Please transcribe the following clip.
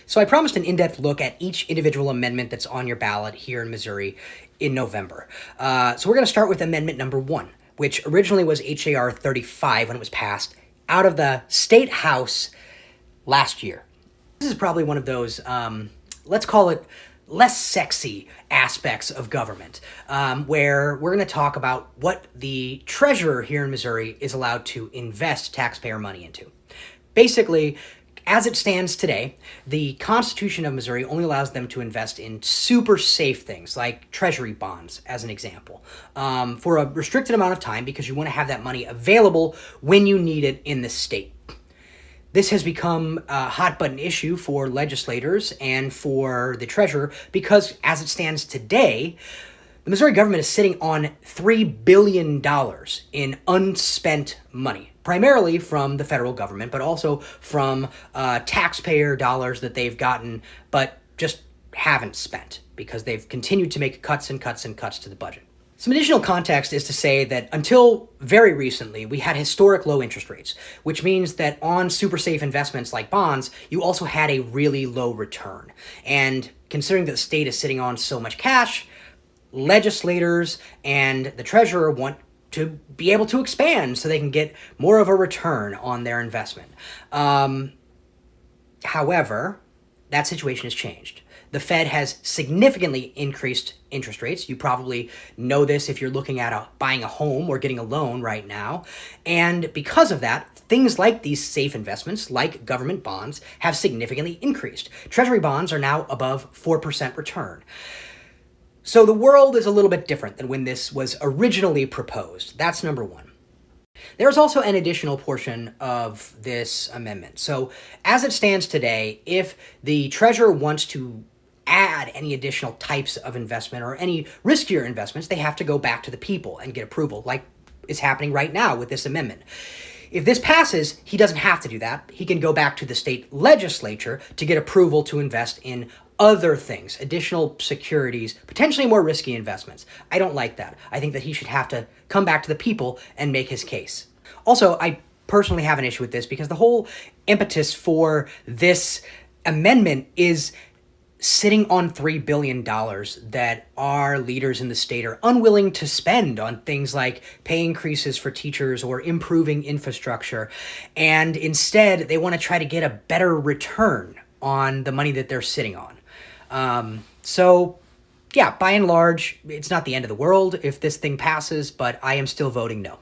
So I promised an in-depth look at each individual amendment that's on your ballot here in Missouri in November. So we're going to start with amendment number 1, which originally was HAR 35 when it was passed out of the State House last year. This is probably one of those, let's call it less sexy aspects of government, where we're going to talk about what the treasurer here in Missouri is allowed to invest taxpayer money into. Basically, as it stands today, the Constitution of Missouri only allows them to invest in super safe things like treasury bonds, as an example, for a restricted amount of time because you want to have that money available when you need it in the state. This has become a hot button issue for legislators and for the treasurer because as it stands today, the Missouri government is sitting on $3 billion in unspent money, primarily from the federal government, but also from taxpayer dollars that they've gotten, but just haven't spent because they've continued to make cuts and cuts and cuts to the budget. Some additional context is to say that until very recently, we had historic low interest rates, which means that on super safe investments like bonds, you also had a really low return. And considering that the state is sitting on so much cash, legislators and the treasurer want to be able to expand so they can get more of a return on their investment. However, that situation has changed. The Fed has significantly increased interest rates. You probably know this if you're looking at buying a home or getting a loan right now. And because of that, things like these safe investments, like government bonds, have significantly increased. Treasury bonds are now above 4% return. So the world is a little bit different than when this was originally proposed. That's number 1. There's also an additional portion of this amendment. So as it stands today, if the treasurer wants to add any additional types of investment or any riskier investments, they have to go back to the people and get approval, like is happening right now with this amendment. If this passes, he doesn't have to do that. He can go back to the state legislature to get approval to invest in other things, additional securities, potentially more risky investments. I don't like that. I think that he should have to come back to the people and make his case. Also, I personally have an issue with this because the whole impetus for this amendment is sitting on $3 billion that our leaders in the state are unwilling to spend on things like pay increases for teachers or improving infrastructure. And instead, they want to try to get a better return on the money that they're sitting on. So yeah, by and large, it's not the end of the world if this thing passes, but I am still voting no.